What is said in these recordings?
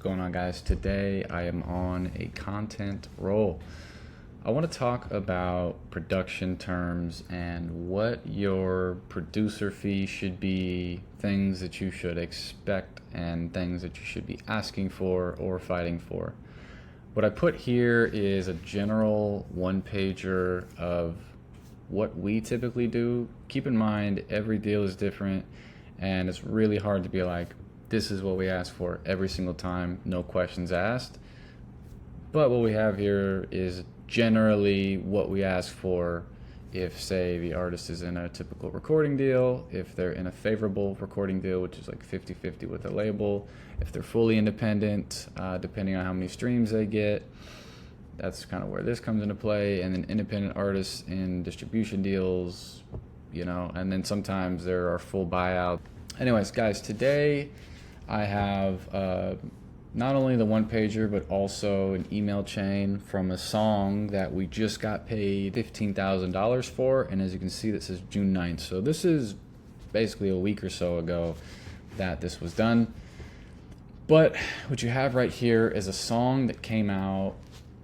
going on, guys? Today I am on a content roll. I want to talk about production terms and what your producer fee should be, things that you should expect and things that you should be asking for or fighting for. What I put here is a general one-pager of what we typically do. Keep in mind, every deal is different and it's really hard to be like, this is what we ask for every single time, no questions asked. But what we have here is generally what we ask for if, say, the artist is in a typical recording deal, if they're in a favorable recording deal, which is like 50-50 with a label, if they're fully independent, depending on how many streams they get. That's kind of where this comes into play. And then independent artists in distribution deals, and then sometimes there are full buyouts. Anyways, guys, today I have not only the one-pager, but also an email chain from a song that we just got paid $15,000 for. And as you can see, that says June 9th. So this is basically a week or so ago that this was done. But what you have right here is a song that came out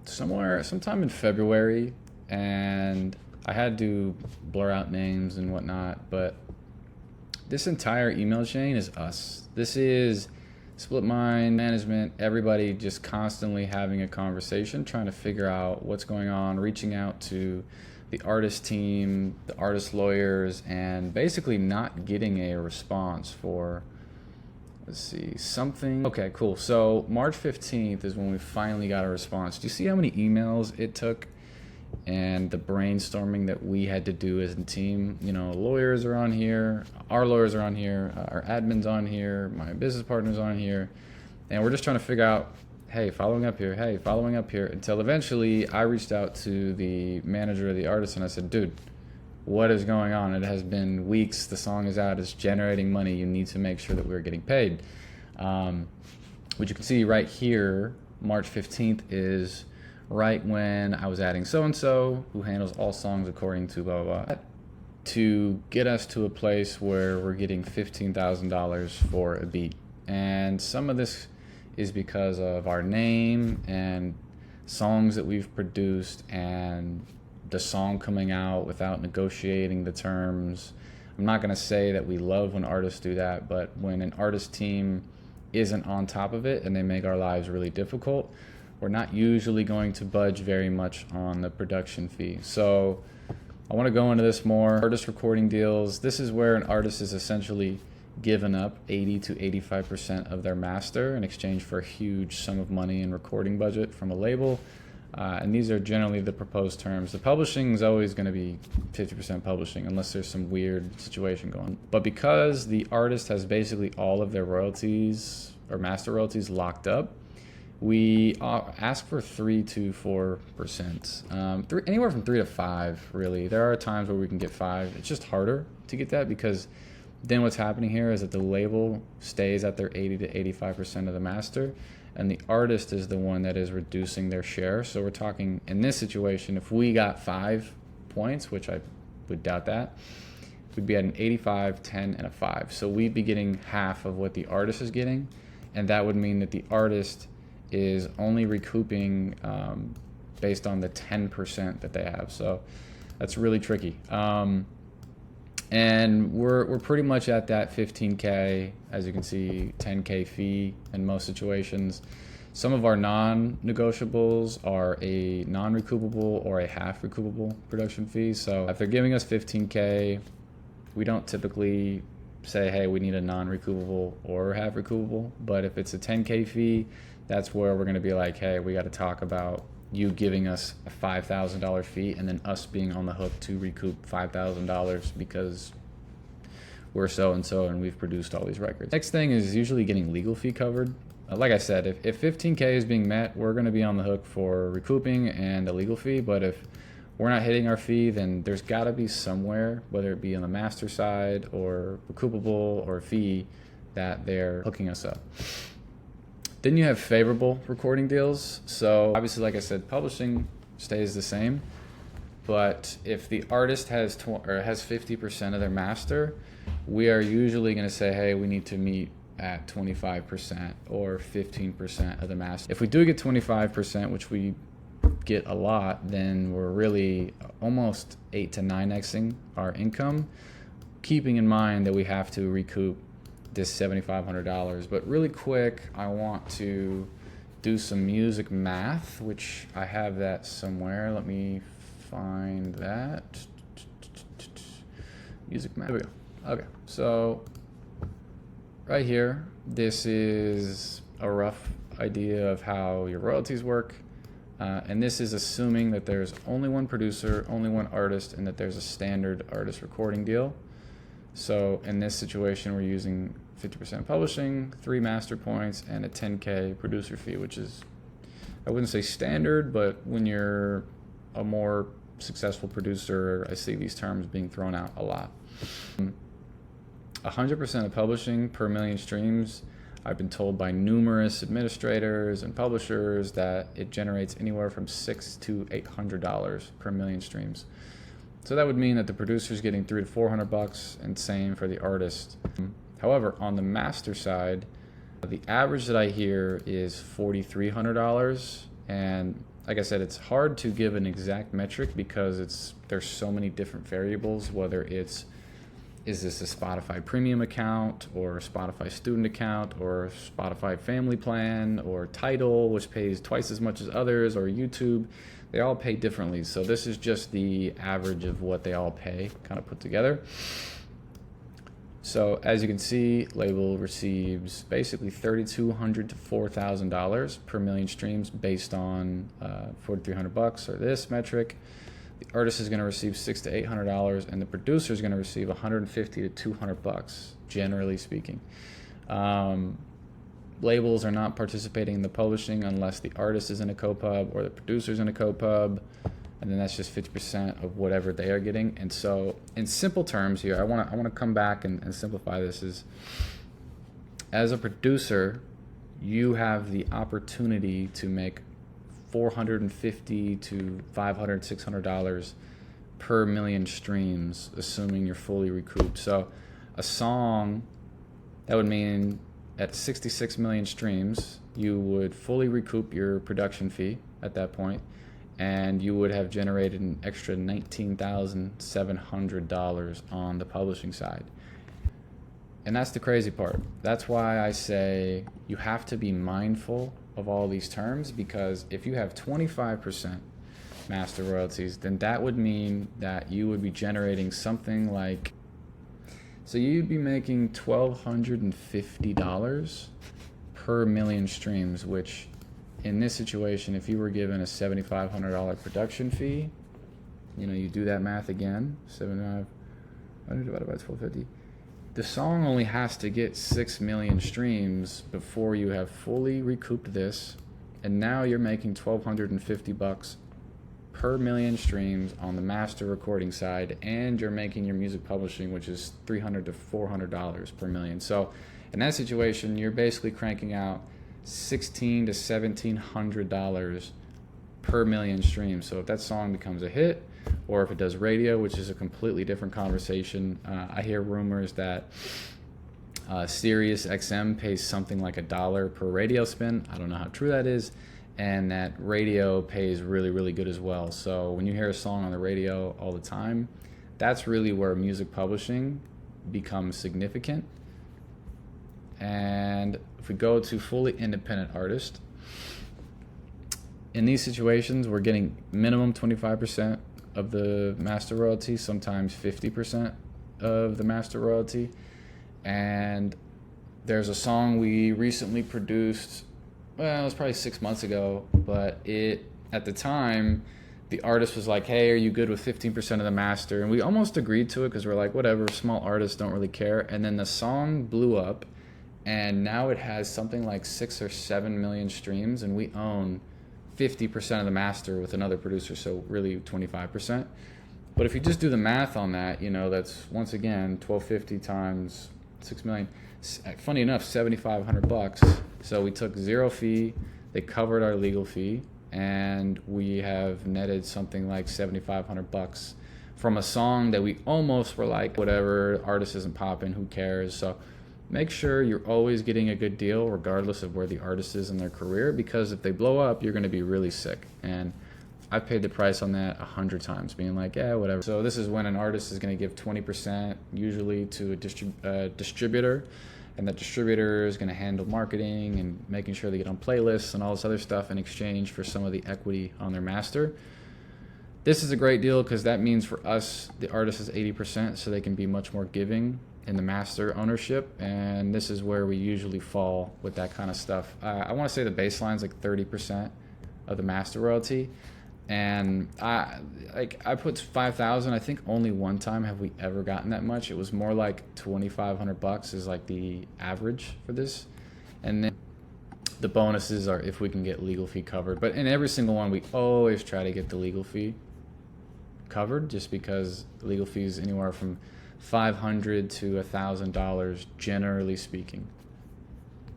sometime in February. And I had to blur out names and whatnot, but this entire email chain is us. This is Split Mind, management, everybody just constantly having a conversation, trying to figure out what's going on, reaching out to the artist team, the artist lawyers, and basically not getting a response for, let's see, something. Okay, cool. So March 15th is when we finally got a response. Do you see how many emails it took? And the brainstorming that we had to do as a team. Lawyers are on here, our lawyers are on here, our admin's on here, my business partner's on here, and we're just trying to figure out, hey, following up here, until eventually I reached out to the manager of the artist and I said, dude, what is going on? It has been weeks, the song is out, it's generating money, you need to make sure that we're getting paid. What you can see right here, March 15th is right when I was adding so-and-so, who handles all songs according to blah, blah, blah, to get us to a place where we're getting $15,000 for a beat. And some of this is because of our name and songs that we've produced and the song coming out without negotiating the terms. I'm not going to say that we love when artists do that, but when an artist team isn't on top of it and they make our lives really difficult, we're not usually going to budge very much on the production fee. So I want to go into this more. Artist recording deals. This is where an artist is essentially given up 80 to 85% of their master in exchange for a huge sum of money in recording budget from a label. And these are generally the proposed terms. The publishing is always going to be 50% publishing unless there's some weird situation going. But because the artist has basically all of their royalties or master royalties locked up, we ask for 3 to 4%, anywhere from 3 to 5, really. There are times where we can get 5. It's just harder to get that because then what's happening here is that the label stays at their 80 to 85% of the master, and the artist is the one that is reducing their share. So we're talking, in this situation, if we got 5 points, which I would doubt that, we'd be at an 85, 10, and a 5. So we'd be getting half of what the artist is getting, and that would mean that the artist is only recouping based on the 10% that they have. So that's really tricky. And we're pretty much at that 15K, as you can see, 10K fee in most situations. Some of our non-negotiables are a non-recoupable or a half recoupable production fee. So if they're giving us 15K, we don't typically say, hey, we need a non-recoupable or half recoupable. But if it's a 10K fee, that's where we're going to be like, hey, we got to talk about you giving us a $5,000 fee and then us being on the hook to recoup $5,000 because we're so-and-so and we've produced all these records. Next thing is usually getting legal fee covered. Like I said, if 15K is being met, we're going to be on the hook for recouping and a legal fee. But if we're not hitting our fee, then there's got to be somewhere, whether it be on the master side or recoupable or fee, that they're hooking us up. Then you have favorable recording deals. So obviously, like I said, publishing stays the same. But if the artist has 50% of their master, we are usually going to say, hey, we need to meet at 25% or 15% of the master. If we do get 25%, which we get a lot, then we're really almost 8 to 9xing our income, keeping in mind that we have to recoup this $7,500. But really quick, I want to do some music math, which I have that somewhere. Let me find that. Music math. There we go. Okay, so right here, this is a rough idea of how your royalties work. And this is assuming that there's only one producer, only one artist, and that there's a standard artist recording deal. So in this situation, we're using 50% publishing, 3 master points, and a 10K producer fee, which is, I wouldn't say standard, but when you're a more successful producer, I see these terms being thrown out a lot. 100% of publishing per million streams, I've been told by numerous administrators and publishers that it generates anywhere from $600 to $800 per million streams. So that would mean that the producer's getting $300 to $400, and same for the artist. However, on the master side, the average that I hear is $4,300, and like I said, it's hard to give an exact metric because there's so many different variables, whether it's, is this a Spotify premium account or a Spotify student account or a Spotify family plan or Tidal, which pays twice as much as others, or YouTube. They all pay differently. So this is just the average of what they all pay kind of put together. So as you can see, label receives basically $3,200 to $4,000 per million streams based on $4,300 or this metric. The artist is going to receive $600 to $800, and the producer is going to receive $150 to $200, generally speaking. Labels are not participating in the publishing unless the artist is in a co-pub or the producer is in a co-pub, and then that's just 50% of whatever they are getting. And so, in simple terms here, I want to come back and simplify this. Is as a producer, you have the opportunity to make $450 to $500, $600 per million streams, assuming you're fully recouped. So a song, that would mean at 66 million streams, you would fully recoup your production fee at that point, and you would have generated an extra $19,700 on the publishing side. And that's the crazy part. That's why I say you have to be mindful of all these terms, because if you have 25% master royalties, then that would mean that you would be generating something like, so you'd be making $1,250 per million streams, which in this situation, if you were given a $7,500 production fee, you do that math again, 7,500 divided by 1,250. The song only has to get 6 million streams before you have fully recouped this, and now you're making $1,250 per million streams on the master recording side, and you're making your music publishing, which is $300 to $400 per million. So in that situation, you're basically cranking out $1,600 to $1,700 per million streams. So if that song becomes a hit, or if it does radio, which is a completely different conversation. I hear rumors that Sirius XM pays something like $1 per radio spin. I don't know how true that is. And that radio pays really, really good as well. So when you hear a song on the radio all the time, that's really where music publishing becomes significant. And if we go to fully independent artist, in these situations, we're getting minimum 25% of the master royalty, sometimes 50% of the master royalty. And there's a song we recently produced, well, it was probably 6 months ago, but at the time, the artist was like, hey, are you good with 15% of the master? And we almost agreed to it because we're like, whatever, small artists don't really care. And then the song blew up, and now it has something like 6 or 7 million streams, and we own 50% of the master with another producer, so really 25%. But if you just do the math on that, that's once again $1,250 times 6 million. Funny enough, $7,500. So we took zero fee, they covered our legal fee, and we have netted something like $7,500 from a song that we almost were like, whatever, artist isn't popping, who cares? So make sure you're always getting a good deal regardless of where the artist is in their career, because if they blow up, you're going to be really sick. And I've paid the price on that 100 times, being like, yeah, whatever. So this is when an artist is going to give 20% usually to a distributor, and that distributor is going to handle marketing and making sure they get on playlists and all this other stuff in exchange for some of the equity on their master. This is a great deal because that means for us, the artist is 80%, so they can be much more giving in the master ownership, and this is where we usually fall with that kind of stuff. I want to say the baseline is like 30% of the master royalty, and I put 5,000. I think only one time have we ever gotten that much. It was more like $2,500 is like the average for this, and then the bonuses are if we can get legal fee covered. But in every single one, we always try to get the legal fee covered, just because legal fees anywhere from $500 to $1,000 generally speaking.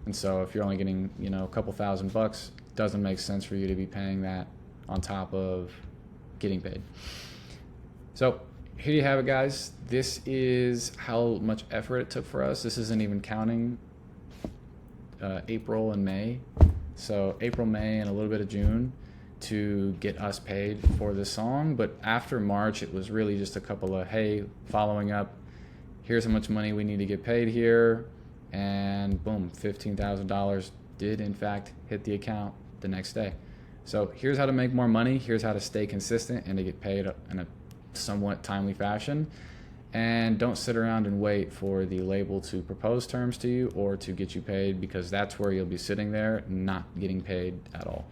And so if you're only getting, a couple $1,000, it doesn't make sense for you to be paying that on top of getting paid. So here you have it, guys. This is how much effort it took for us. This isn't even counting April and May. So April, May, and a little bit of June to get us paid for this song. But after March, it was really just a couple of, hey, following up, here's how much money we need to get paid here, and boom, $15,000 did in fact hit the account the next day. So here's how to make more money, here's how to stay consistent and to get paid in a somewhat timely fashion. And don't sit around and wait for the label to propose terms to you or to get you paid, because that's where you'll be sitting there not getting paid at all.